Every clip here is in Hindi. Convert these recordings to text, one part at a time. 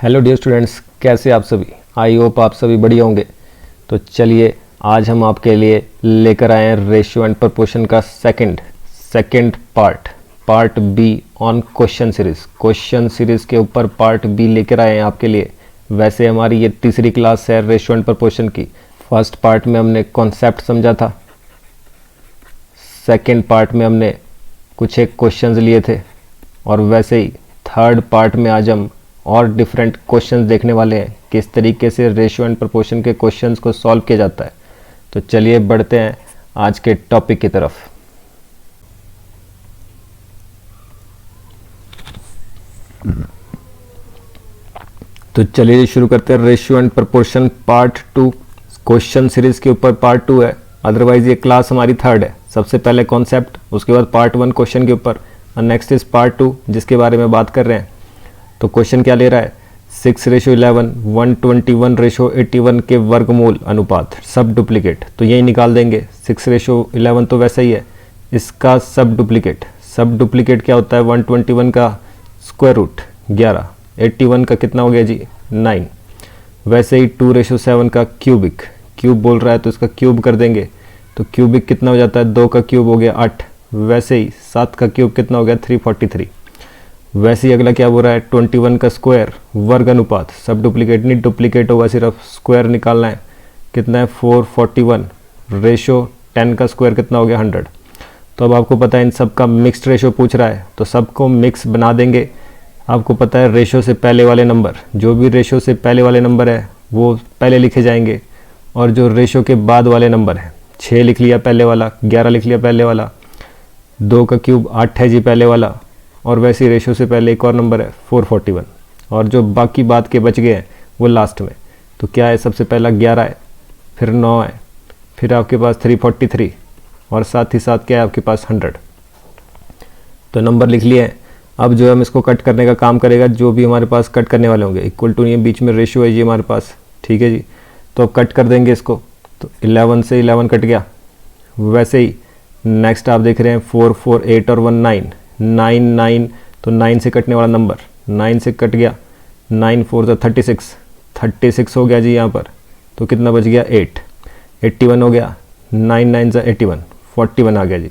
हेलो डियर स्टूडेंट्स, कैसे आप सभी। आई होप आप सभी बढ़िया होंगे। तो चलिए आज हम आपके लिए लेकर आए हैं रेशियो एंड प्रपोर्शन का second part be on question series के ऊपर पार्ट बी लेकर आए हैं आपके लिए। वैसे हमारी ये तीसरी क्लास है रेशियो एंड प्रपोर्शन की। फर्स्ट पार्ट में हमने कॉन्सेप्ट समझा था, सेकंड पार्ट में हमने कुछ एक क्वेश्चंस लिए थे, और वैसे ही थर्ड पार्ट में आज हम और डिफरेंट क्वेश्चंस देखने वाले हैं, किस तरीके से रेशियो एंड प्रोपोर्शन के क्वेश्चंस को सॉल्व किया जाता है। तो चलिए बढ़ते हैं आज के टॉपिक की तरफ। तो चलिए शुरू करते हैं ratio and proportion part 2। Question series के ऊपर पार्ट 2 है, अदरवाइज ये क्लास हमारी थर्ड है। सबसे पहले कॉन्सेप्ट, उसके बाद पार्ट 1 क्वेश्चन के ऊपर, और नेक्स्ट इज पार्ट 2 जिसके बारे में बात कर रहे हैं। तो क्वेश्चन क्या ले रहा है, 6:11 121:81 के वर्गमूल अनुपात सब डुप्लीकेट। तो यही निकाल देंगे, 6:11 तो वैसा ही है, इसका सब डुप्लीकेट क्या होता है, 121 का स्क्वायर रूट 11, 81 का कितना हो गया जी 9। वैसे ही 2:7 का क्यूब बोल रहा है तो इसका क्यूब कर देंगे, तो क्यूबिक कितना हो जाता है, 2 का क्यूब हो गया 8। वैसे ही 7 का क्यूब कितना हो गया 343। वैसे ही अगला क्या बोल रहा है, 21 का स्क्वायर वर्ग अनुपात सब डुप्लीकेट नहीं, डुप्लीकेट होगा सिर्फ स्क्वायर निकालना है, कितना है 441 रेशो 10 का स्क्वायर कितना हो गया 100। तो अब आपको पता है इन सब का मिक्स्ड रेशो पूछ रहा है, तो सबको मिक्स बना देंगे। आपको पता है रेशो से पहले वाले नंबर, जो भी रेशो से पहले वाले नंबर है वो पहले लिखे जाएंगे, और जो रेशो के बाद वाले नंबर है, 6 लिख लिया पहले वाला, 11 लिख लिया पहले वाला, 2 का क्यूब 8 है जी पहले वाला, और वैसे ही रेशो से पहले एक और नंबर है 441, और जो बाकी बात के बच गए हैं वो लास्ट में। तो क्या है, सबसे पहला 11 है, फिर 9 है, फिर आपके पास 343, और साथ ही साथ क्या है आपके पास 100। तो नंबर लिख लिए हैं। अब जो हम इसको कट करने का काम करेगा, जो भी हमारे पास कट करने वाले होंगे, इक्वल टू नहीं है, बीच में रेशियो है जी हमारे पास, ठीक है जी। तो अब कट कर देंगे इसको, तो 11 से 11 कट गया। वैसे ही नेक्स्ट आप देख रहे हैं 4 4 8 और 1 9 9, तो 9 से कटने वाला नंबर 9 से कट गया, 9 4 36 हो गया जी यहाँ पर। तो कितना बच गया 8, 81 हो गया, 9 9 81, 41 आ गया जी।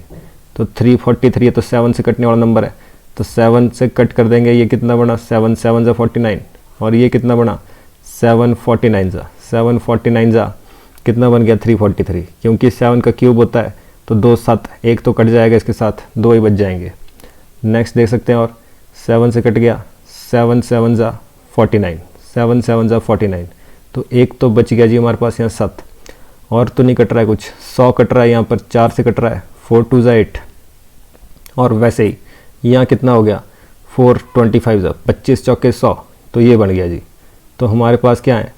तो 343 है, तो 7 से कटने वाला नंबर है, तो 7 से कट कर देंगे। ये कितना बना 7 7 49, और ये कितना बना 749 कितना बन गया 343, क्योंकि 7 का क्यूब होता है तो 2 7, एक तो कट जाएगा, इसके साथ 2 ही बच जाएंगे। नेक्स्ट देख सकते हैं, और 7 से कट गया, 7 7 49, तो एक तो बच गया जी हमारे पास यहाँ 7, और तो नहीं कट रहा है कुछ, 100 कट रहा है यहाँ पर, 4 से कट रहा है, 4 2 8, और वैसे ही यहाँ कितना हो गया 425 25 चौके 100, तो ये बन गया जी। तो हमारे पास क्या है,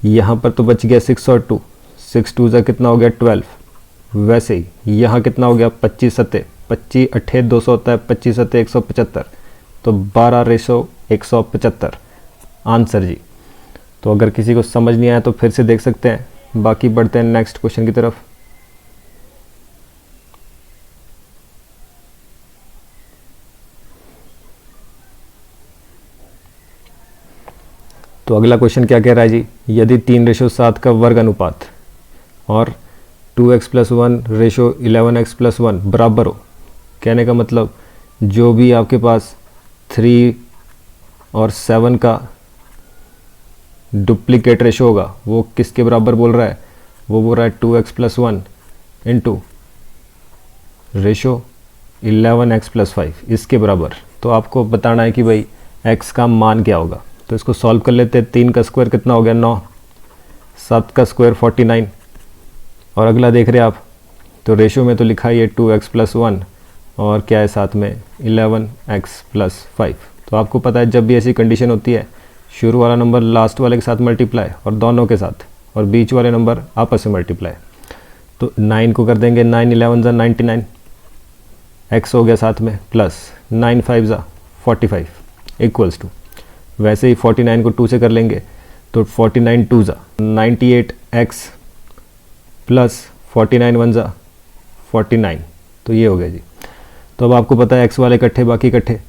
यहाँ पर तो बच गया 6 और 2, 6 2 कितना हो गया 12। वैसे ही यहाँ कितना हो गया 25 7 25 8 200 होता है, 25 7 175, तो 12:175 आंसर जी। तो अगर किसी को समझ नहीं आया तो फिर से देख सकते हैं, बाकी बढ़ते हैं नेक्स्ट क्वेश्चन की तरफ। तो अगला क्वेश्चन क्या कह रहा है जी, यदि 3:7 का वर्ग अनुपात और 2x + 1 रेशो 11x + 1 बराबर हो, कहने का मतलब जो भी आपके पास 3 और 7 का डुप्लीकेट रेशो होगा वो किसके बराबर बोल रहा है, वो बोल रहा है 2x + 1 इंटू रेशो 11x + 5 इसके बराबर। तो आपको बताना है कि भाई x का मान क्या होगा। तो इसको सॉल्व कर लेते हैं। 3 का स्क्वायर कितना हो गया 9, 7 का स्क्वायर 49, और अगला देख रहे हैं आप, तो रेशो में तो लिखा है ये 2x + 1 और क्या है साथ में 11x + 5। तो आपको पता है जब भी ऐसी कंडीशन होती है, शुरू वाला नंबर लास्ट वाले के साथ मल्टीप्लाई और दोनों के साथ, और बीच वाले नंबर आपस में मल्टीप्लाई। तो 9 को कर देंगे 9 11 99, x हो गया साथ में प्लस 9 5 45 इक्वल्स टू, वैसे ही 49 को 2 से कर लेंगे तो 49 2 98x प्लस 49 1 49, तो ये हो गया जी। तो अब आपको पता है x वाले इकट्ठे बाकी इकट्ठे,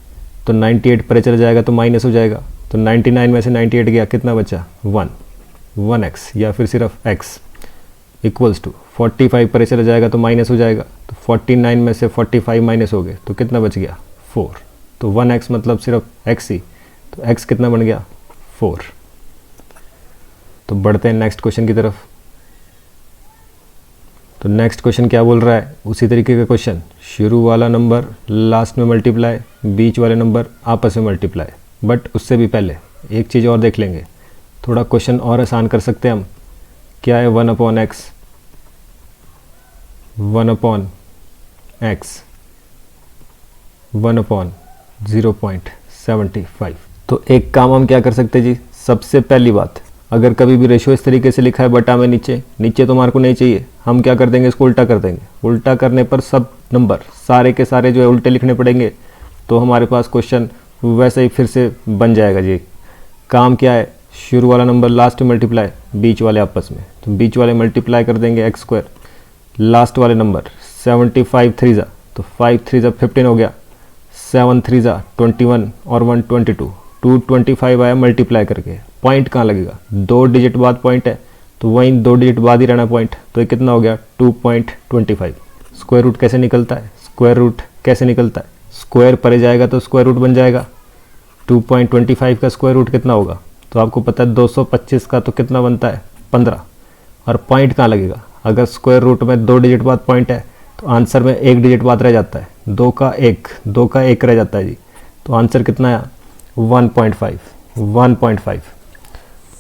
तो 98 परे चला जाएगा तो माइनस हो जाएगा, तो 99 में से 98 गया, कितना बचा 1x या फिर सिर्फ x इक्वल्स टू 45 पर चला जाएगा तो माइनस हो जाएगा, तो 49 में से 45 माइनस हो गए तो कितना बच गया 4। तो 1x मतलब सिर्फ x ही, तो x कितना बन गया 4। तो बढ़ते हैं नेक्स्ट क्वेश्चन की तरफ। तो नेक्स्ट क्वेश्चन क्या बोल रहा है, उसी तरीके का क्वेश्चन, शुरू वाला नंबर लास्ट में मल्टीप्लाई, बीच वाले नंबर आपस में मल्टीप्लाई। बट उससे भी पहले एक चीज़ और देख लेंगे, थोड़ा क्वेश्चन और आसान कर सकते हैं हम। क्या है 1/x, 1/x, 1/0.75। तो एक काम हम क्या कर सकते हैं जी, सबसे पहली बात, अगर कभी भी रेशो इस तरीके से लिखा है बटा में नीचे तो हमारे को नहीं चाहिए, हम क्या कर देंगे, इसको उल्टा कर देंगे। उल्टा करने पर सब नंबर सारे के सारे जो है उल्टे लिखने पड़ेंगे, तो हमारे पास क्वेश्चन वैसे ही फिर से बन जाएगा जी। काम क्या है, शुरू वाला नंबर लास्ट में मल्टीप्लाई, बीच वाले आपस में, तो बीच वाले मल्टीप्लाई कर देंगे x², लास्ट वाले नंबर 75 3 जा, तो 5 3 जा 15 हो गया, 7 3 जा 21 और 1 22, 225 आया मल्टीप्लाई करके। पॉइंट कहाँ लगेगा, 2 डिजिट बाद पॉइंट है, तो वहीं 2 डिजिट बाद ही रहना पॉइंट, तो ये कितना हो गया 2.25। स्क्वायर रूट कैसे निकलता है, स्क्वायर रूट कैसे निकलता है, स्क्वायर परे जाएगा तो स्क्वायर रूट बन जाएगा। 2.25 का स्क्वायर रूट कितना होगा, तो आपको पता है 225 का तो कितना बनता है 15। और पॉइंट कहाँ लगेगा, अगर स्क्वायर रूट में 2 डिजिट बाद पॉइंट है तो आंसर में 1 डिजिट बाद रह जाता है, 2 का 1 रह जाता है जी, तो आंसर कितना है 1.5।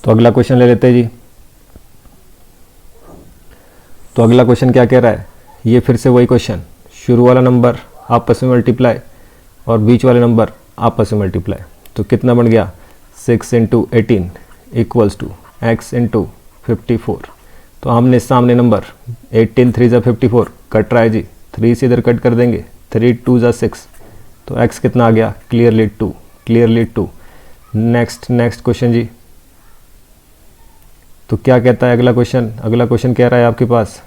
तो अगला क्वेश्चन ले लेते हैं जी। तो अगला क्वेश्चन क्या कह रहा है, ये फिर से वही क्वेश्चन, शुरू वाला नंबर आपस में मल्टीप्लाई और बीच वाले नंबर आपस में मल्टीप्लाई। तो कितना बन गया 6 × 18 इक्वल्स टू x × 54। तो आमने सामने नंबर 18 3 जा 54 कट रहा है जी, 3 से इधर कट कर देंगे, 3 2 जा 6, तो x कितना आ गया क्लियरली 2। नेक्स्ट क्वेश्चन जी। तो क्या कहता है अगला क्वेश्चन कह रहा है आपके पास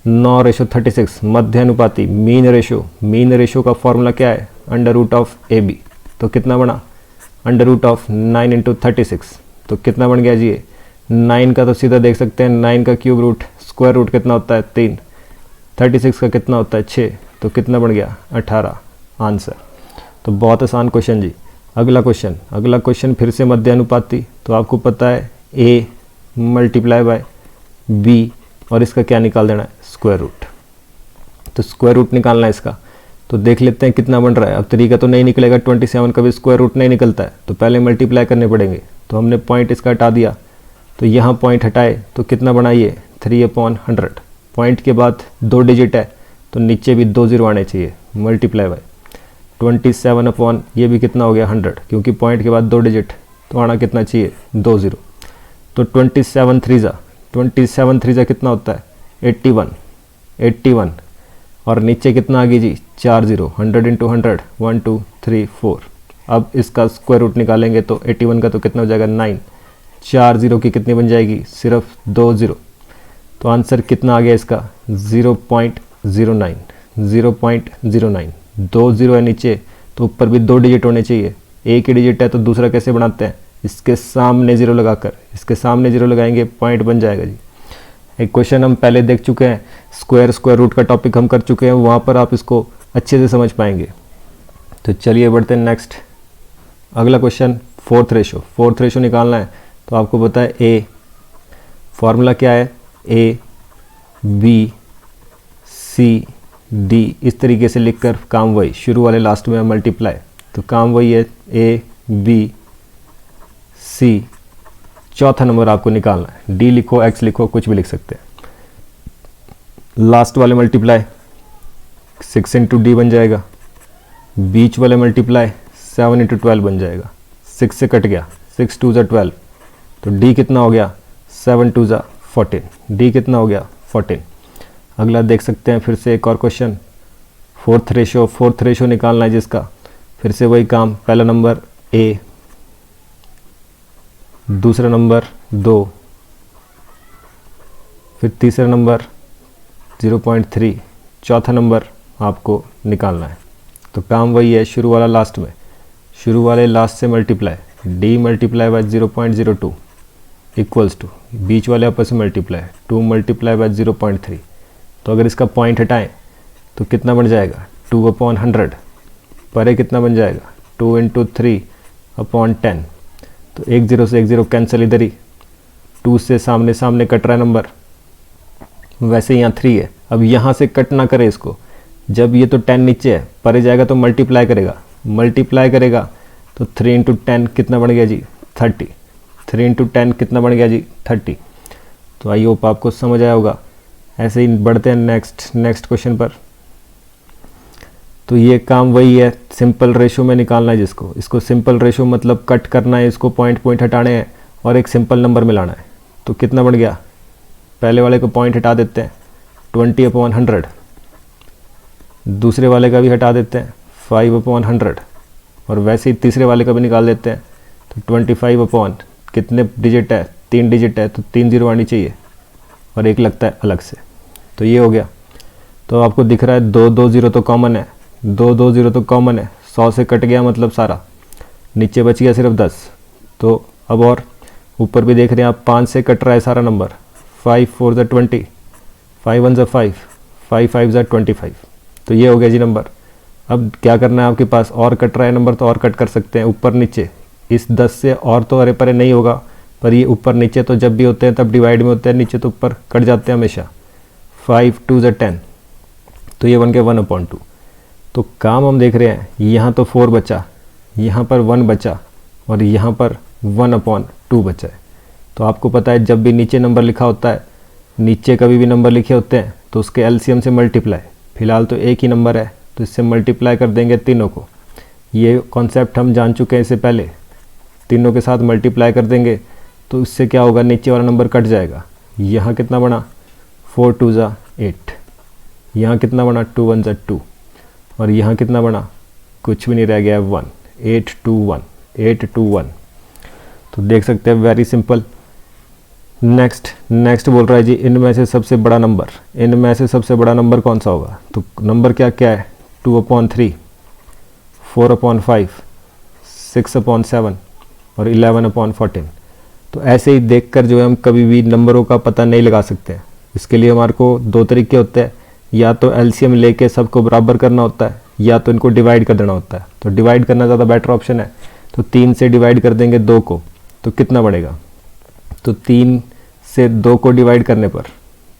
9:36 मध्य अनुपाती मीन रेशो का फॉर्मूला क्या है, √AB। तो कितना बना √9 × 36, तो कितना बन गया जी ये 9 का तो सीधा देख सकते हैं, 9 का क्यूब रूट, स्क्वायर रूट कितना होता है 3, 36 का कितना होता है 6, तो कितना बन गया 18 आंसर। तो बहुत आसान क्वेश्चन जी। अगला क्वेश्चन फिर से मध्य अनुपाती, तो आपको पता है a मल्टीप्लाई बाय b और इसका क्या निकाल देना है स्क्वायर रूट। तो स्क्वायर रूट निकालना है इसका, तो देख लेते हैं कितना बन रहा है। अब तरीका तो नहीं निकलेगा, 27 का भी स्क्वायर रूट नहीं निकलता है, तो पहले मल्टीप्लाई करने पड़ेंगे। तो हमने पॉइंट इसका हटा दिया, तो यहाँ पॉइंट हटाए तो कितना बना ये 3/100। पॉइंट के बाद 2 डिजिट है तो नीचे भी 2 0 आने चाहिए, मल्टीप्लाई बाय 27/, ये भी कितना हो गया 100, क्योंकि पॉइंट के बाद 2 डिजिट तो आना कितना चाहिए 2 0। तो 27 3 जा कितना होता है 81 और नीचे कितना आ गई जी 4 0, 100 × 100 1 2 3 4। अब इसका स्क्वायर रूट निकालेंगे तो 81 का तो कितना हो जाएगा 9, 4 0 की कितनी बन जाएगी सिर्फ 2 0। तो आंसर कितना आ गया इसका 0.09। 2 0 है नीचे तो ऊपर भी 2 डिजिट होने चाहिए, एक ही डिजिट है तो दूसरा कैसे बनाते हैं, इसके सामने 0 लगाकर, इसके सामने 0 लगाएंगे पॉइंट बन जाएगा जी। एक क्वेश्चन हम पहले देख चुके हैं, स्क्वायर रूट का टॉपिक हम कर चुके हैं, वहाँ पर आप इसको अच्छे से समझ पाएंगे। तो चलिए बढ़ते हैं नेक्स्ट। अगला क्वेश्चन फोर्थ रेशो निकालना है। तो आपको पता है ए फॉर्मूला क्या है, ए बी सी डी, इस तरीके से लिखकर काम वही, शुरू वाले लास्ट में मल्टीप्लाई, तो काम वही है ए बी सी। चौथा नंबर आपको निकालना है, डी लिखो एक्स लिखो कुछ भी लिख सकते हैं। लास्ट वाले मल्टीप्लाई 6 × डी बन जाएगा, बीच वाले मल्टीप्लाई 7 × 12 बन जाएगा, 6 से कट गया, 6 2 जा 12, तो डी कितना हो गया 7 2 जा 14, डी कितना हो गया 14। अगला देख सकते हैं फिर से एक और क्वेश्चन, फोर्थ रेशो निकालना है जिसका, फिर से वही काम, पहला नंबर ए, दूसरा नंबर 2, फिर तीसरा नंबर 0.3, चौथा नंबर आपको निकालना है। तो काम वही है, शुरू वाला लास्ट में, शुरू वाले लास्ट से multiply, d multiply by 0.02 equals to बीच वाले आपस में मल्टीप्लाई 2 मल्टीप्लाई बाय 0.3। तो अगर इसका पॉइंट हटाएं तो कितना बन जाएगा 2/100। परे कितना बन जाएगा 2 × 3/10। तो 1 0 से 1 0 कैंसिल, इधर ही 2 से सामने सामने कट रहा है नंबर। वैसे यहाँ 3 है, अब यहाँ से कट ना करे इसको। जब ये तो 10 नीचे है, परे जाएगा तो मल्टीप्लाई करेगा तो 3 × 10 कितना बन गया जी 30। 3 × 10 कितना बन गया जी 30। तो आई होप आपको समझ आया होगा। ऐसे ही बढ़ते हैं नेक्स्ट क्वेश्चन पर। तो ये काम वही है, सिंपल रेशो में निकालना है जिसको, इसको सिंपल रेशो मतलब कट करना है, इसको पॉइंट हटाने हैं और एक सिंपल नंबर मिलाना है। तो कितना बन गया, पहले वाले को पॉइंट हटा देते हैं 20/100, दूसरे वाले का भी हटा देते हैं 5/100 और वैसे ही तीसरे वाले का भी निकाल देते हैं। तो 25 कितने डिजिट है 3 डिजिट है, तो 3 0 आनी चाहिए और एक लगता है अलग से। तो ये हो गया। तो आपको दिख रहा है 2 2 0 तो कॉमन है, 2 2 0 तो कॉमन है, 100 से कट गया मतलब सारा, नीचे बच गया सिर्फ 10। तो अब और ऊपर भी देख रहे हैं आप 5 से कट रहा है सारा नंबर, 5 4 = 20, 5 1 = 5, 5 5 = 25। तो ये हो गया जी नंबर। अब क्या करना है आपके पास, और कट रहा है नंबर तो और कट कर सकते हैं ऊपर नीचे। इस 10 से और तो अरे परे नहीं होगा, पर ये ऊपर नीचे तो जब भी होते हैं तब डिवाइड में होते हैं, नीचे तो ऊपर कट जाते हैं हमेशा। 5 2 = 10, तो ये बन गया 1/2। तो काम हम देख रहे हैं, यहाँ तो 4 बचा, यहाँ पर 1 बचा और यहाँ पर 1/2 बचा है। तो आपको पता है जब भी नीचे नंबर लिखा होता है, नीचे कभी भी नंबर लिखे होते हैं तो उसके एलसीएम से मल्टीप्लाई, फिलहाल तो एक ही नंबर है तो इससे मल्टीप्लाई कर देंगे तीनों को। ये कॉन्सेप्ट हम जान चुके हैं इससे पहले, तीनों के साथ मल्टीप्लाई कर देंगे तो इससे क्या होगा, नीचे वाला नंबर कट जाएगा। यहाँ कितना बना 4 2 = 8, यहाँ कितना बना 2 1 = 2 और यहाँ कितना बना, कुछ भी नहीं रह गया 1, 8 2 1, 8 2 1। तो देख सकते हैं वेरी सिंपल। नेक्स्ट बोल रहा है जी इनमें से सबसे बड़ा नंबर कौन सा होगा। तो नंबर क्या है 2/3, 4/5, 6/7 और 11/14। तो ऐसे ही देखकर जो है हम कभी भी नंबरों का पता नहीं लगा सकते हैं। इसके लिए हमारे को 2 तरीके होते हैं, या तो एलसीएम लेके सबको बराबर करना होता है या तो इनको डिवाइड कर देना होता है। तो डिवाइड करना ज़्यादा बेटर ऑप्शन है। तो 3 से डिवाइड कर देंगे 2 को, तो कितना बढ़ेगा, तो 3 से 2 को डिवाइड करने पर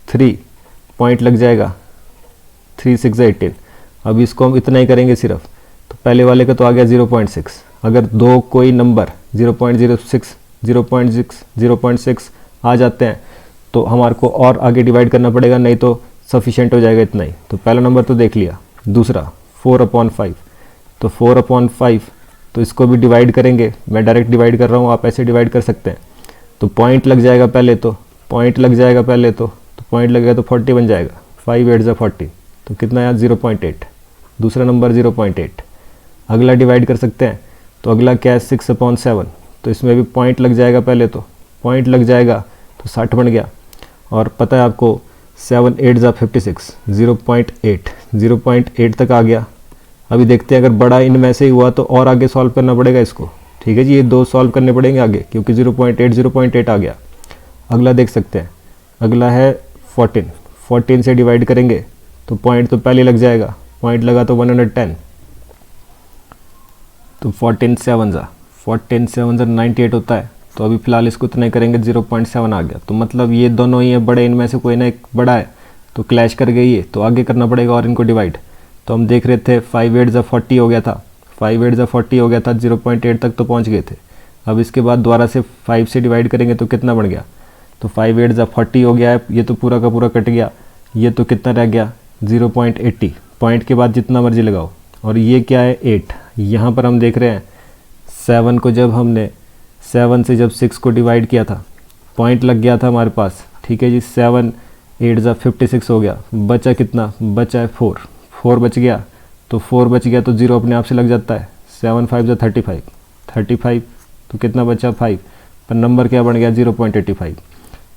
3 पॉइंट लग जाएगा, 3 6 = 18। अब इसको हम इतना ही करेंगे सिर्फ, तो पहले वाले का तो आ गया 0.6। अगर 2 कोई नंबर 0.06 0.6 0.6 आ जाते हैं तो हमारे को और आगे डिवाइड करना पड़ेगा, नहीं तो सफिशेंट हो जाएगा इतना ही। तो पहला नंबर तो देख लिया। दूसरा 4/5, तो 4/5 तो इसको भी डिवाइड करेंगे, मैं डायरेक्ट डिवाइड कर रहा हूँ, आप ऐसे डिवाइड कर सकते हैं। तो पॉइंट लग जाएगा पहले तो पॉइंट लगेगा तो 40 बन जाएगा, 5 8 = 40। तो कितना यार 0.8, दूसरा नंबर 0.8। अगला डिवाइड कर सकते हैं, तो अगला क्या है 6/7, तो इसमें भी पॉइंट लग जाएगा पहले तो पॉइंट लग जाएगा तो 60 बन गया। और पता है आपको 7 8 = 56, 0.8 तक आ गया। अभी देखते हैं अगर बड़ा इनमें से ही हुआ तो और आगे सॉल्व करना पड़ेगा इसको, ठीक है जी, ये 2 सॉल्व करने पड़ेंगे आगे, क्योंकि 0.8 आ गया। अगला देख सकते हैं, अगला है 14 से डिवाइड करेंगे तो पॉइंट तो पहले लग जाएगा, पॉइंट लगा तो 110, तो 14 7 = 98 होता है। तो अभी फ़िलहाल इसको इतना ही करेंगे, 0.7 आ गया। तो मतलब ये दोनों ही है बड़े, इनमें से कोई ना एक बड़ा है तो क्लैश कर गई है, तो आगे करना पड़ेगा और इनको डिवाइड। तो हम देख रहे थे 5 8 = 40 हो गया था, 0.8 तक तो पहुंच गए थे। अब इसके बाद दोबारा से 5 से डिवाइड करेंगे तो कितना बन गया, तो 5 8 = 40 हो गया है, ये तो पूरा का पूरा कट गया। ये तो कितना रह गया 0.80, पॉइंट के बाद जितना मर्जी लगाओ। और ये क्या है 8, यहाँ पर हम देख रहे हैं 7 को जब हमने 7 से जब 6 को डिवाइड किया था पॉइंट लग गया था हमारे पास, ठीक है जी। 7 8 = 56 हो गया, बचा कितना, बचा है 4 बच गया, तो 4 बच गया तो 0 अपने आप से लग जाता है। 7 5 = 35, तो कितना बचा 5, पर नंबर क्या बन गया 0.85।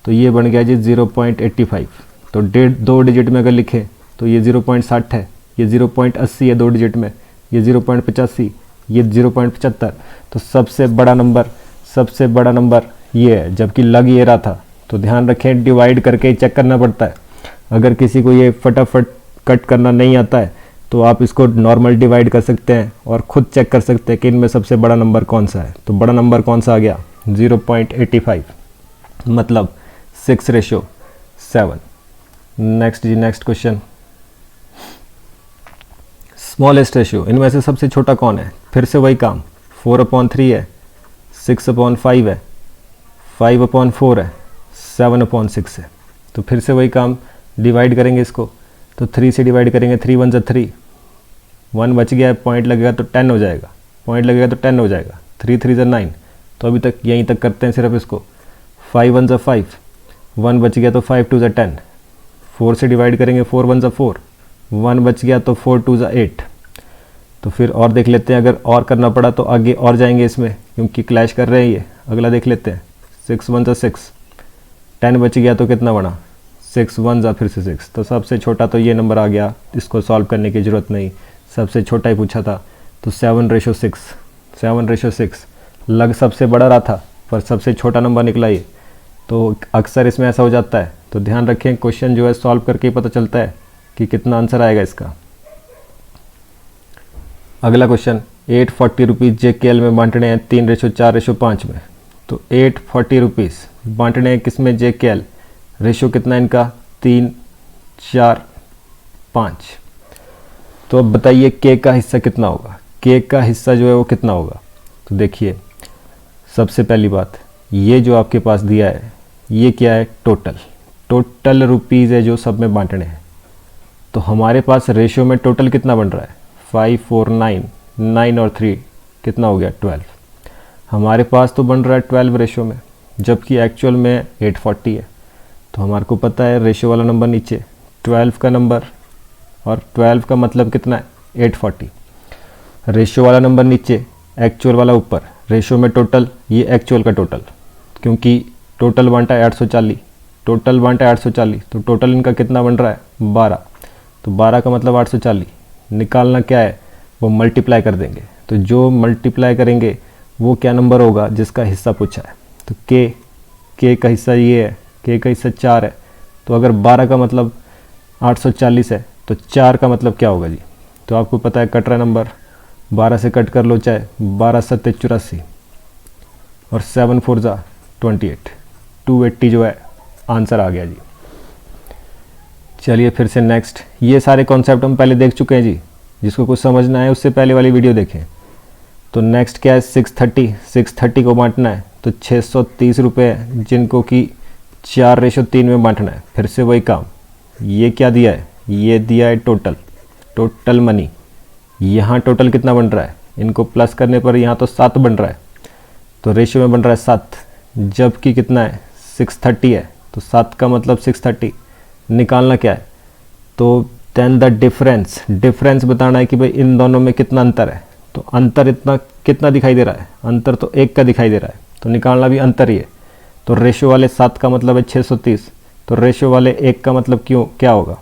तो ये बन गया जी 0.85। तो 2 डिजिट में अगर लिखे तो ये 0.60 है, ये 0.80 है 2 डिजिट में, ये 0.85, ये 0.75, तो सबसे बड़ा नंबर ये है, जबकि लग ये रहा था। तो ध्यान रखें, डिवाइड करके ही चेक करना पड़ता है। अगर किसी को ये फटाफट कट करना नहीं आता है तो आप इसको नॉर्मल डिवाइड कर सकते हैं और ख़ुद चेक कर सकते हैं कि इनमें सबसे बड़ा नंबर कौन सा है। तो बड़ा नंबर कौन सा आ गया? 0.85, मतलब 6:7। नेक्स्ट जी, नेक्स्ट क्वेश्चन। स्मॉलेस्ट रेशियो, इनमें से सबसे छोटा कौन है? फिर से वही काम, 4/3 है, 6/5 है, 5/4 है, 7/6 है। तो फिर से वही काम, डिवाइड करेंगे इसको, तो 3 से डिवाइड करेंगे, 3 1 3, 1 बच गया है, पॉइंट लगेगा तो 10 हो जाएगा, 3 3 9। तो अभी तक यहीं तक करते हैं सिर्फ इसको। 5 1 5, 1 बच गया तो 5 2 10, 4 से डिवाइड करेंगे, 4 1 4, 1 बच गया तो 4 2 8। तो फिर और देख लेते हैं, अगर और करना पड़ा तो आगे और जाएंगे इसमें, क्योंकि क्लैश कर रहे हैं ये। अगला देख लेते हैं, 6 1 6, 10 बच गया तो कितना बना? 6 1 फिर से 6। तो सबसे छोटा तो ये नंबर आ गया, इसको सॉल्व करने की ज़रूरत नहीं, सबसे छोटा ही पूछा था। तो 7:6 लग सबसे बड़ा रहा था पर सबसे छोटा नंबर निकला ये। तो अक्सर इसमें ऐसा हो जाता है, तो ध्यान रखें, क्वेश्चन जो है सॉल्व करके ही पता चलता है कि कितना आंसर आएगा इसका। अगला क्वेश्चन, 840 रुपीज़ JKL में बांटने हैं 3:4:5 में। तो 840 रुपीज़ बांटने हैं किस में? JKL। रेशो कितना है इनका? 3 4 5। तो अब बताइए के का हिस्सा कितना होगा? के का हिस्सा जो है वो कितना होगा? तो देखिए, सबसे पहली बात, ये जो आपके पास दिया है ये क्या है? टोटल रुपीज़ है जो सब में बांटने हैं। तो हमारे पास रेशियो में टोटल कितना बन रहा है? 5 4 9, 9 और 3 कितना हो गया? 12। हमारे पास तो बन रहा है 12 रेशियो में, जबकि एक्चुअल में 840 है। तो हमारे को पता है रेशियो वाला नंबर नीचे, 12 का नंबर, और 12 का मतलब कितना है? 840। रेशियो वाला नंबर नीचे, एक्चुअल वाला ऊपर। रेशियो में टोटल, ये एक्चुअल का टोटल, क्योंकि टोटल बांटा है 840, तो टोटल इनका कितना बन रहा है? 12। तो 12 का मतलब 840। निकालना क्या है? वो मल्टीप्लाई कर देंगे। तो जो मल्टीप्लाई करेंगे वो क्या नंबर होगा जिसका हिस्सा पूछा है? तो के का हिस्सा ये है, के का हिस्सा 4 है। तो अगर 12 का मतलब 840 है तो 4 का मतलब क्या होगा जी? तो आपको पता है, कट रहा नंबर, 12 से कट कर लो चाहे, 12 7 84 और 7 4 28, 280 जो है आंसर आ गया जी। चलिए फिर से नेक्स्ट, ये सारे कॉन्सेप्ट हम पहले देख चुके हैं जी, जिसको कुछ समझना है उससे पहले वाली वीडियो देखें। तो नेक्स्ट क्या है? 630 को बांटना है, तो 630 रुपये जिनको कि 4:3 में बांटना है। फिर से वही काम, ये क्या दिया है? ये दिया है टोटल मनी। यहाँ टोटल कितना बन रहा है? इनको प्लस करने पर यहाँ तो 7 बन रहा है, तो रेशियो में बन रहा है 7, जबकि कितना है? 630 है। तो 7 का मतलब 630। निकालना क्या है? तो देन द डिफरेंस बताना है कि भाई इन दोनों में कितना अंतर है। तो अंतर इतना कितना दिखाई दे रहा है? अंतर तो 1 का दिखाई दे रहा है, तो निकालना भी अंतर ही है। तो रेशियो वाले 7 का मतलब है 630, तो रेशियो वाले 1 का मतलब क्या होगा?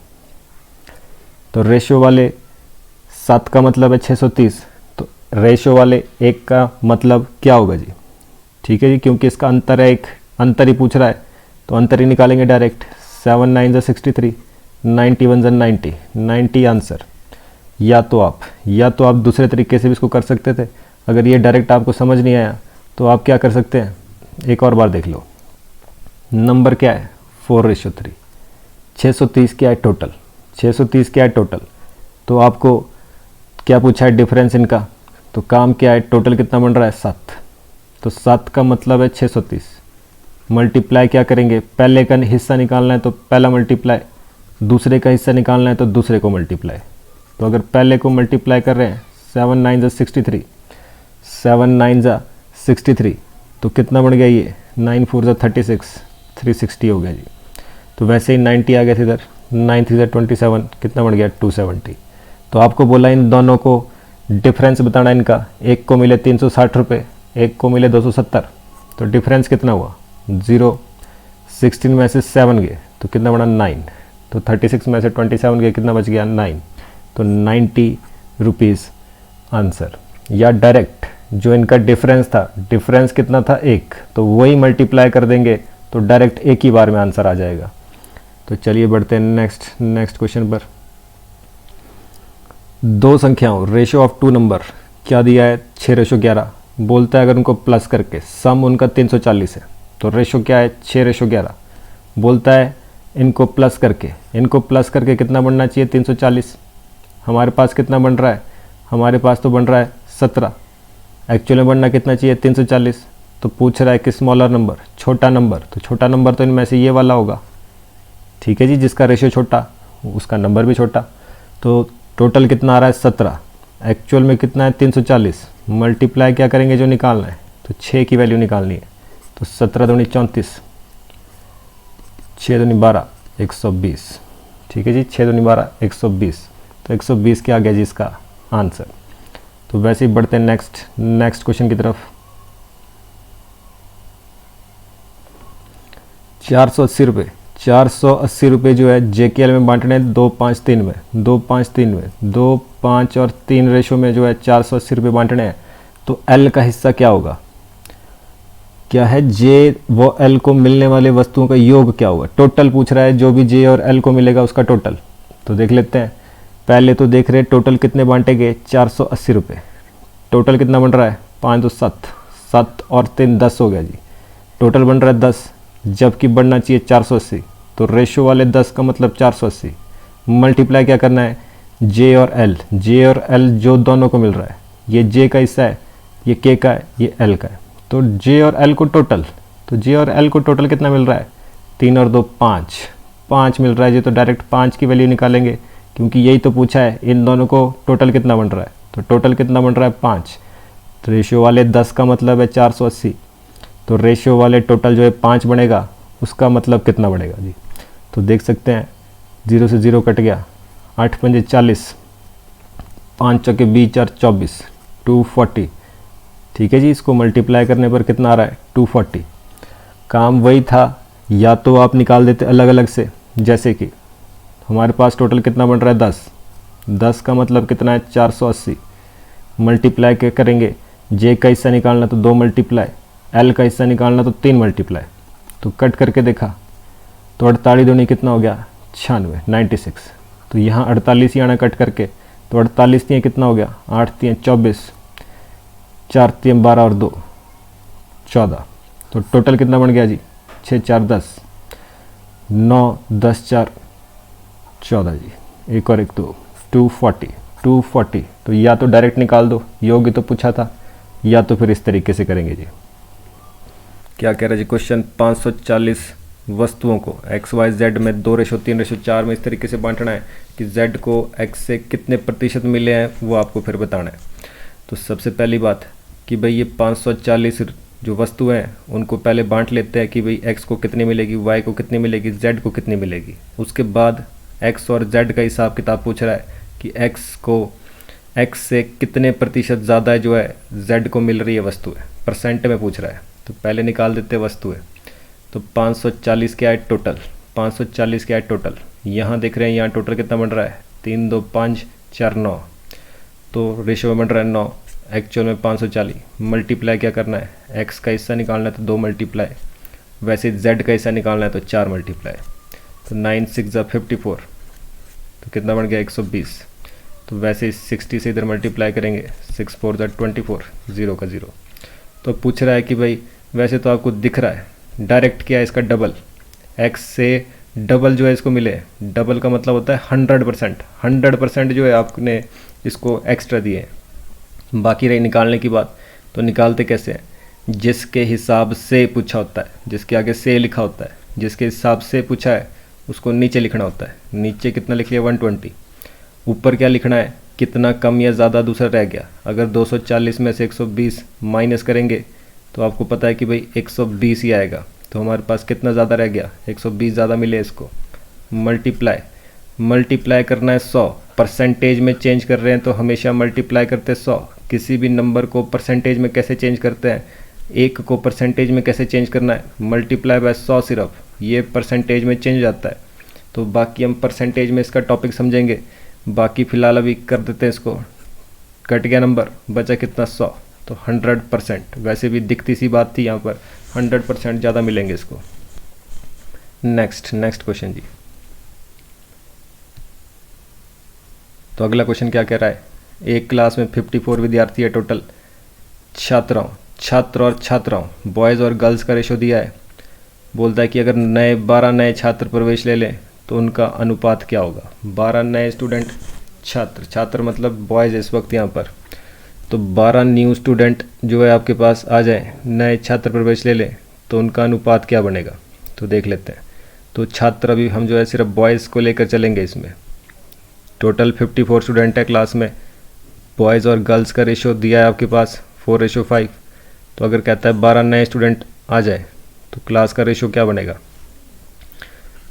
तो रेशियो वाले 7 का मतलब है 630, तो रेशियो वाले 1 का मतलब क्या होगा जी? ठीक है जी, क्योंकि इसका अंतर है, एक अंतर ही पूछ रहा है तो अंतर ही निकालेंगे डायरेक्ट। 7 9 63, 91 90, 90 आंसर। या तो आप दूसरे तरीके से भी इसको कर सकते थे। अगर ये डायरेक्ट आपको समझ नहीं आया तो आप क्या कर सकते हैं, एक और बार देख लो। नंबर क्या है? 4:3। 630 क्या है टोटल? 630 क्या है टोटल? तो आपको क्या पूछा है? डिफरेंस इनका। तो काम क्या है? टोटल कितना बन रहा है? 7। तो 7 का मतलब है 630। मल्टीप्लाई क्या करेंगे? पहले का हिस्सा निकालना है तो पहला मल्टीप्लाई, दूसरे का हिस्सा निकालना है तो दूसरे को मल्टीप्लाई। तो अगर पहले को मल्टीप्लाई कर रहे हैं, 7 9 63, 7 9 63, तो कितना बन गया ये? 9 4 36, 360 हो गया जी। तो वैसे ही 90 आ गया था इधर, 9 3 27, कितना बन गया? 270। तो आपको बोला इन दोनों को डिफरेंस बताना इनका। एक को मिले 360 रुपये, एक को मिले 270, तो डिफरेंस कितना हुआ? 0। 16 में से 7 गए तो कितना बना? 9। तो 36 में से 27 गए, कितना बच गया? 9। तो 90 रुपीज़ आंसर। या डायरेक्ट जो इनका डिफरेंस था, डिफरेंस कितना था 1, तो वही मल्टीप्लाई कर देंगे तो डायरेक्ट एक ही बार में आंसर आ जाएगा। तो चलिए बढ़ते हैं नेक्स्ट क्वेश्चन पर। दो संख्याओं रेशो ऑफ टू नंबर क्या दिया है 6:11। बोलता है अगर उनको प्लस करके सम उनका 340 है तो रेशो क्या है 6:11। बोलता है इनको प्लस करके कितना बनना चाहिए 340। हमारे पास कितना बन रहा है, हमारे पास तो बन रहा है 17, एक्चुअल में बनना कितना चाहिए 340। तो पूछ रहा है कि स्मॉलर नंबर, छोटा नंबर, तो छोटा नंबर तो इनमें से ये वाला होगा, ठीक है जी, जिसका रेशियो छोटा उसका नंबर भी छोटा। तो टोटल कितना आ रहा है 17, एक्चुअल में कितना है 340, मल्टीप्लाई क्या करेंगे जो निकालना है, तो 6 की वैल्यू निकालनी है। तो 17 दूनी 34, 6 दूनी 12, 120, ठीक है जी, 6 दूनी 12, 120। तो 120 क्या आ गया जी इसका आंसर। तो वैसे ही बढ़ते हैं नेक्स्ट क्वेश्चन की तरफ। 480 रुपये जो है JKL में बांटने हैं 2, 5, 3 में, 2, 5, 3 में, 2, 5 और 3 रेशो में जो है 480 रुपये बांटने हैं। तो L का हिस्सा क्या होगा, क्या है J वो L को मिलने वाले वस्तुओं का योग क्या होगा। टोटल पूछ रहा है, जो भी J और L को मिलेगा उसका टोटल। तो देख लेते हैं, पहले तो देख रहे हैं टोटल कितने बांटे गए 480 रुपये। टोटल कितना बन रहा है 5 तो 7, 7 और 3 10 हो गया जी। टोटल बन रहा है 10, जबकि बढ़ना चाहिए 480। तो रेशो वाले 10 का मतलब 480, मल्टीप्लाई क्या करना है J और L जो दोनों को मिल रहा है, ये J का हिस्सा है, ये K का है, ये L का है। तो J और L को टोटल, तो J और L को टोटल कितना मिल रहा है 3 और 2 5 मिल रहा है जी। तो डायरेक्ट 5 की वैल्यू निकालेंगे, क्योंकि यही तो पूछा है इन दोनों को टोटल कितना बन रहा है। तो टोटल कितना बन रहा है 5, तो रेशियो वाले 10 का मतलब है 480। तो रेशियो वाले टोटल जो है 5 बनेगा, उसका मतलब कितना बढ़ेगा जी। तो देख सकते हैं 0 से 0 कट गया, 8 पंजे 40, 5 चौके 20 और 24, 240, ठीक है जी। इसको मल्टीप्लाई करने पर कितना आ रहा है 240। काम वही था, या तो आप निकाल देते अलग अलग से, जैसे कि हमारे पास टोटल कितना बन रहा है 10 का मतलब कितना है 480। मल्टीप्लाई क्या करेंगे, J का हिस्सा निकालना तो 2 मल्टीप्लाई, L का हिस्सा निकालना तो 3 मल्टीप्लाई। तो कट करके देखा तो 48 दूनी कितना हो गया 96, 96। तो यहाँ 48 ही आना कट करके, तो 48 तीन कितना हो गया 8 तीन 24, 4 तीन 12 और 2 14। तो टोटल कितना बन गया जी 6 4 10, 9 10 4 14 जी। एक और एक 240। तो या तो डायरेक्ट निकाल दो, योग तो पूछा था, या तो फिर इस तरीके से करेंगे जी। क्या कह रहा है जी क्वेश्चन, 540 वस्तुओं को XYZ में 2:3:4 में इस तरीके से बांटना है कि Z को X से कितने प्रतिशत मिले हैं वो आपको फिर बताना है। तो सबसे पहली बात कि भाई ये 540 जो वस्तुएं हैं उनको पहले बांट लेते हैं कि भाई X को कितनी मिलेगी, Y को कितनी मिलेगी, Z को कितनी मिलेगी। उसके बाद X और Z का हिसाब किताब पूछ रहा है कि X से कितने प्रतिशत ज़्यादा जो है Z को मिल रही है वस्तुएं, परसेंट में पूछ रहा है। तो पहले निकाल देते हैं वस्तुएं। तो 540 क्या है टोटल, 540 क्या है टोटल, यहाँ देख रहे हैं यहाँ टोटल कितना बन रहा है 3 2 5 4 9। तो रेशो में बन रहा है 9, एक्चुअल में 540। मल्टीप्लाई क्या करना है, X का हिस्सा निकालना है तो 2 मल्टीप्लाई, वैसे Z का हिस्सा निकालना है तो 4 मल्टीप्लाई। तो 9 6 54, तो कितना बन गया 120। तो वैसे 60 से इधर मल्टीप्लाई करेंगे, 6 4 24, 0 का 0। तो पूछ रहा है कि भाई वैसे तो आपको दिख रहा है डायरेक्ट क्या है इसका डबल, X से डबल जो है इसको मिले। डबल का मतलब होता है 100%, 100% जो है आपने इसको एक्स्ट्रा दिए। बाकी रही निकालने की बात, तो निकालते कैसे हैं, जिसके हिसाब से पूछा होता है, जिसके आगे से लिखा होता है, जिसके हिसाब से पूछा है उसको नीचे लिखना होता है। नीचे कितना लिख लिया 120, ऊपर क्या लिखना है कितना कम या ज़्यादा दूसरा रह गया। अगर 240 में से 120 माइनस करेंगे तो आपको पता है कि भाई 120 ही आएगा। तो हमारे पास कितना ज़्यादा रह गया 120 ज़्यादा मिले। इसको मल्टीप्लाई करना है 100, परसेंटेज में चेंज कर रहे हैं तो हमेशा मल्टीप्लाई करते 100। किसी भी नंबर को परसेंटेज में कैसे चेंज करते हैं, एक को परसेंटेज में कैसे चेंज करना है, मल्टीप्लाई बाय 100 सिर्फ, ये परसेंटेज में चेंज जाता है। तो बाकी हम परसेंटेज में इसका टॉपिक समझेंगे, बाकी फ़िलहाल अभी कर देते हैं इसको कट गया नंबर, बचा कितना 100, तो 100%। वैसे भी दिखती सी बात थी, यहाँ पर 100% ज़्यादा मिलेंगे इसको। नेक्स्ट क्वेश्चन जी। तो अगला क्वेश्चन क्या कह रहा है, एक क्लास में 54 विद्यार्थी है टोटल, छात्र और छात्राओं बॉयज़ और गर्ल्स का रेशो दिया है। बोलता है कि अगर 12 नए छात्र प्रवेश ले लें तो उनका अनुपात क्या होगा। 12 नए स्टूडेंट, छात्र मतलब बॉयज़ इस वक्त यहाँ पर, तो 12 न्यू स्टूडेंट जो है आपके पास आ जाए, नए छात्र प्रवेश ले लें तो उनका अनुपात क्या बनेगा। तो देख लेते हैं। तो छात्र अभी हम जो है सिर्फ बॉयज़ को लेकर चलेंगे। इसमें टोटल 54 स्टूडेंट है क्लास में, बॉयज़ और गर्ल्स का रेशो दिया है आपके पास 4:5। तो अगर कहता है 12 नए स्टूडेंट आ जाए तो क्लास का रेशो क्या बनेगा।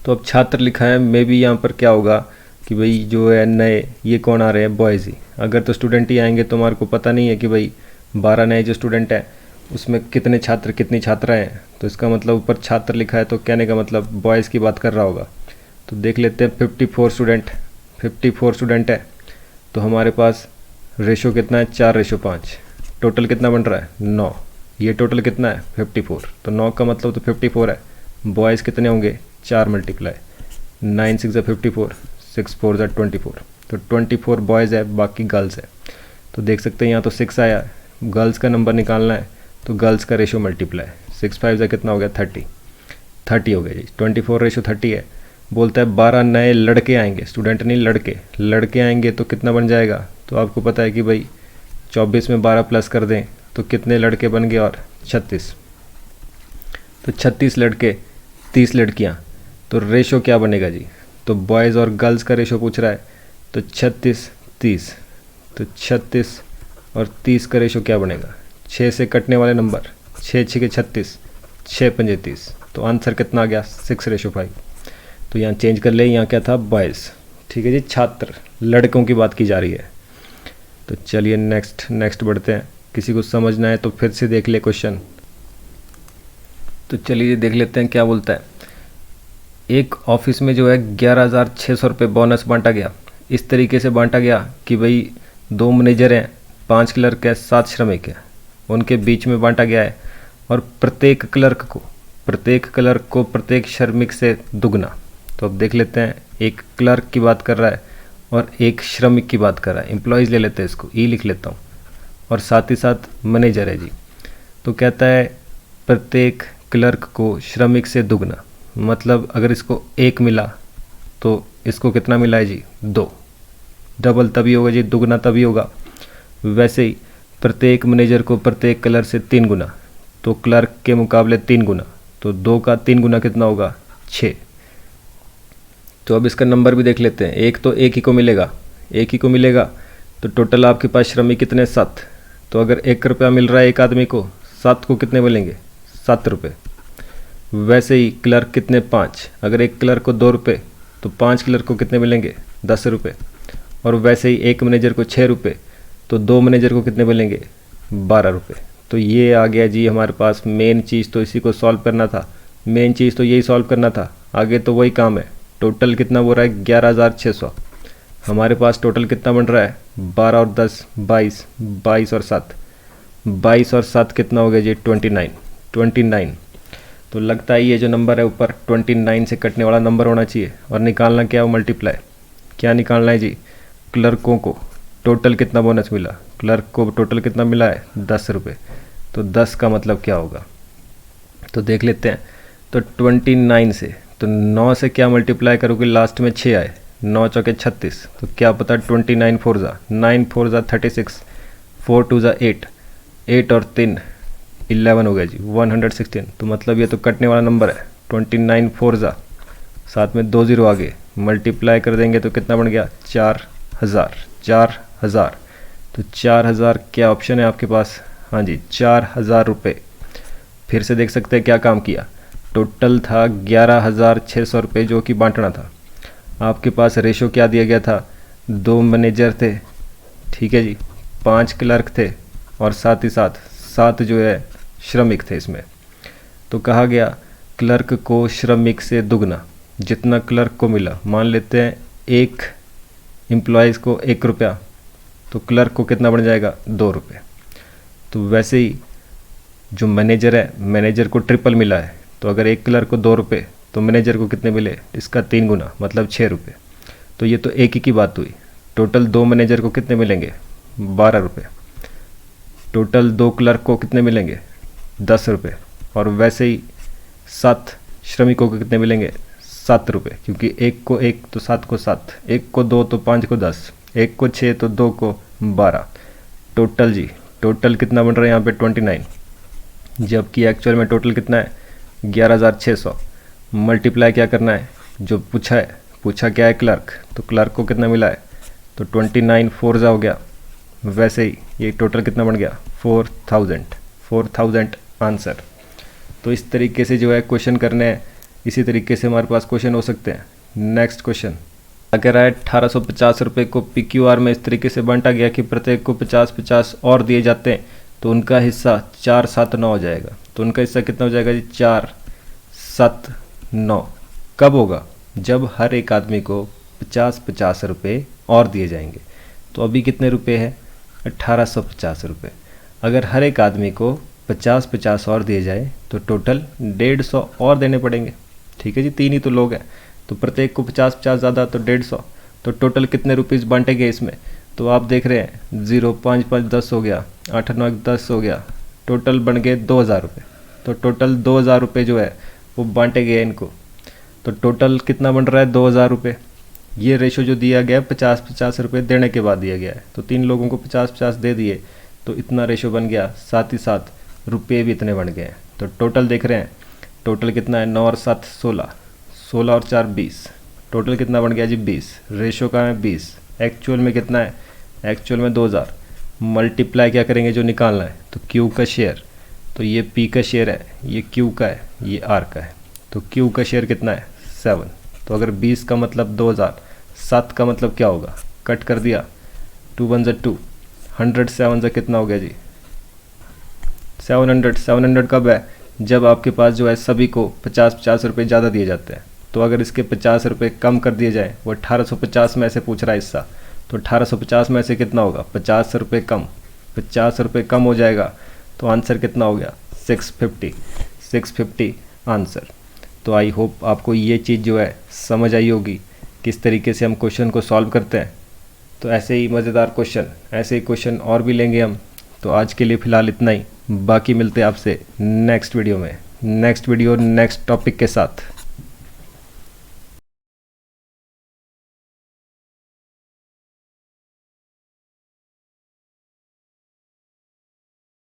तो अब छात्र लिखा है, मे बी यहाँ पर क्या होगा कि भाई जो है नए ये कौन आ रहे हैं, बॉयज़ ही। अगर तो स्टूडेंट ही आएंगे तो हमारे को पता नहीं है कि भाई 12 नए जो स्टूडेंट हैं उसमें कितने छात्र कितनी छात्राएँ हैं। तो इसका मतलब ऊपर छात्र लिखा है तो कहने का मतलब बॉयज़ की बात कर रहा होगा। तो देख लेते हैं 54 स्टूडेंट है तो हमारे पास रेशो कितना है 4:5। टोटल कितना बन रहा है 9। ये टोटल कितना है 54, तो 9 का मतलब तो 54 है। बॉयज़ कितने होंगे 4 मल्टीप्लाई 9 6 54, 6 4 24, तो 24 बॉयज़ है, बाकी गर्ल्स है। तो देख सकते हैं यहाँ तो 6 आया, गर्ल्स का नंबर निकालना है तो गर्ल्स का रेशो मल्टीप्लाई 6 5 कितना हो गया 30 हो गया जी। 24:30 है। बोलता है 12 नए लड़के आएंगे, स्टूडेंट नहीं लड़के आएंगे तो कितना बन जाएगा। तो आपको पता है कि भाई 24 में 12 प्लस कर दें तो कितने लड़के बन गए और 36। तो 36 लड़के 30 लड़कियां, तो रेशो क्या बनेगा जी। तो बॉयज़ और गर्ल्स का रेशो पूछ रहा है, तो 36 30, तो 36 और 30 का रेशो क्या बनेगा। 6 से कटने वाले नंबर 6 6 36, 6 5 30, तो आंसर कितना आ गया 6:5। तो यहाँ चेंज कर ले, यहाँ क्या था बॉयज़। ठीक है जी, छात्र लड़कों की बात की जा रही है। तो चलिए नेक्स्ट बढ़ते हैं। किसी को समझना है तो फिर से देख ले क्वेश्चन। तो चलिए देख लेते हैं क्या बोलता है। एक ऑफिस में जो है 11,600 रुपये बोनस बांटा गया। इस तरीके से बांटा गया कि भाई 2 मैनेजर हैं, 5 क्लर्क हैं, 7 श्रमिक हैं, उनके बीच में बांटा गया है। और प्रत्येक क्लर्क को प्रत्येक श्रमिक से दुगना। तो अब देख लेते हैं, एक क्लर्क की बात कर रहा है और एक श्रमिक की बात कर रहा है। एम्प्लॉयज़ ले लेते हैं, इसको ई लिख लेता हूँ, और साथ ही साथ मैनेजर है जी। तो कहता है प्रत्येक क्लर्क को श्रमिक से दुगना, मतलब अगर इसको 1 मिला तो इसको कितना मिला है जी 2। डबल तभी होगा जी, दुगना तभी होगा। वैसे ही प्रत्येक मैनेजर को प्रत्येक क्लर्क से 3 गुना, तो क्लर्क के मुकाबले 3 गुना, तो 2 का 3 गुना कितना होगा 6। तो अब इसका नंबर भी देख लेते हैं। एक तो एक ही को मिलेगा, तो टोटल आपके पास श्रमिक कितने 7। तो अगर 1 रुपया मिल रहा है एक आदमी को, 7 को कितने मिलेंगे 7 रुपये। वैसे ही क्लर्क कितने 5, अगर एक क्लर्क को 2 रुपये तो 5 क्लर्क को कितने मिलेंगे 10 रुपये। और वैसे ही एक मैनेजर को 6 रुपये, तो 2 मैनेजर को कितने मिलेंगे 12 रुपये। तो ये आ गया जी हमारे पास। मेन चीज़ तो इसी को सॉल्व करना था, मेन चीज़ तो यही सॉल्व करना था, आगे तो वही काम है। टोटल कितना हो रहा है 11,600। हमारे पास टोटल कितना बन रहा है 12 और 10 22, 22 और 7, 22 और 7 कितना हो गया जी 29। तो लगता है ये जो नंबर है ऊपर 29 से कटने वाला नंबर होना चाहिए। और निकालना क्या हो मल्टीप्लाई, क्या निकालना है जी, क्लर्कों को टोटल कितना बोनस मिला, क्लर्क को टोटल कितना मिला है 10 रुपये। तो 10 का मतलब क्या होगा, तो देख लेते हैं। तो 29 से, तो 9 से क्या मल्टीप्लाई करोगे, लास्ट में 6 आए, 9 चौके 36, तो क्या पता 29 4 जा 9 4 जा 36, 4 2 जा 8, 8 और 3 11 हो गया जी 116। तो मतलब ये तो कटने वाला नंबर है 29 4 जा, साथ में 2 0 आगे, मल्टीप्लाई कर देंगे तो कितना बन गया 4,000। तो 4,000 क्या ऑप्शन है आपके पास, हाँ जी 4,000 रुपये। फिर से देख सकते हैं क्या काम किया। टोटल था 11,600 रुपये जो कि बांटना था। आपके पास रेशो क्या दिया गया था, 2 मैनेजर थे, ठीक है जी, 5 क्लर्क थे और साथ ही साथ 7 जो है श्रमिक थे इसमें। तो कहा गया क्लर्क को श्रमिक से दुगना, जितना क्लर्क को मिला, मान लेते हैं एक एम्प्लॉयज़ को 1 रुपया, तो क्लर्क को कितना बन जाएगा 2 रुपये। तो वैसे ही जो मैनेजर है, मैनेजर को ट्रिपल मिला है, तो अगर एक क्लर्क को 2 रुपये तो मैनेजर को कितने मिले, इसका 3 गुना मतलब 6 रुपये। तो ये तो एक ही की बात हुई। टोटल 2 मैनेजर को कितने मिलेंगे 12 रुपये, टोटल 2 क्लर्क को कितने मिलेंगे 10 रुपये, और वैसे ही 7 श्रमिकों को कितने मिलेंगे 7 रुपये, क्योंकि एक को 1 तो 7 को 7, एक को 2 तो 5 को 10, एक को 6 तो 2 को 12। टोटल जी, टोटल कितना बन रहा है यहाँ पे 29, जबकि एक्चुअल में टोटल कितना है 11,600। मल्टीप्लाई क्या करना है, जो पूछा है, पूछा क्या है क्लर्क, तो क्लर्क को कितना मिला है, तो 29 4 हो गया। वैसे ही ये टोटल कितना बन गया 4,000 आंसर। तो इस तरीके से जो है क्वेश्चन करने हैं, इसी तरीके से हमारे पास क्वेश्चन हो सकते हैं। नेक्स्ट क्वेश्चन कह रहा है 1850 रुपये को PQR में इस तरीके से बांटा गया कि प्रत्येक को 50-50 और दिए जाते हैं, तो उनका हिस्सा 479 हो जाएगा। तो उनका हिस्सा कितना हो जाएगा जी 479। कब होगा, जब हर एक आदमी को 50-50 रुपये और दिए जाएंगे। तो अभी कितने रुपए है 1850 रुपये। अगर हर एक आदमी को 50-50 और दिए जाए तो टोटल 150 और देने पड़ेंगे। ठीक है जी, 3 ही तो लोग हैं, तो प्रत्येक को 50-50 ज़्यादा तो 150, तो टोटल कितने रुपीज़ बांटे गए इसमें। तो आप देख रहे हैं 0 5 5 10 हो गया, 8 9 10 हो गया, टोटल बन गए 2000 रुपये। तो टोटल 2000 रुपये जो है वो बांटे गए इनको। तो टोटल कितना बन रहा है 2000 रुपये। ये रेशो जो दिया गया 50-50 रुपये देने के बाद दिया गया है, तो 3 लोगों को 50-50 दे दिए तो इतना रेशो बन गया, साथ ही साथ रुपये भी इतने बन गए हैं। तो टोटल देख रहे हैं, टोटल कितना है 9 और 7 16, 16 और 4 20, टोटल कितना बन गया जी 20। रेशो का है 20, एक्चुअल में कितना है, एक्चुअल में 2000। मल्टीप्लाई क्या करेंगे जो निकालना है, तो Q का शेयर, तो ये P का शेयर है, ये Q का है, ये R का है। तो Q का शेयर कितना है 7। तो अगर 20 का मतलब 2000, 7 का मतलब क्या होगा, कट कर दिया, 2 1 2, 100 7 से कितना हो गया जी 700। 700 कब है, जब आपके पास जो है सभी को 50-50 रुपये ज़्यादा दिए जाते हैं। तो अगर इसके 50 रुपये कम कर दिए जाए, वो 1850 में से पूछ रहा है हिस्सा, तो 1850 में से कितना होगा 50 रुपये कम, 50 रुपये कम हो जाएगा, तो आंसर कितना हो गया 650 आंसर। तो आई होप आपको ये चीज़ जो है समझ आई होगी, किस तरीके से हम क्वेश्चन को सॉल्व करते हैं। तो ऐसे ही मज़ेदार क्वेश्चन, ऐसे ही क्वेश्चन और भी लेंगे हम। तो आज के लिए फ़िलहाल इतना ही, बाकी मिलते हैं आपसे नेक्स्ट वीडियो में, नेक्स्ट टॉपिक के साथ।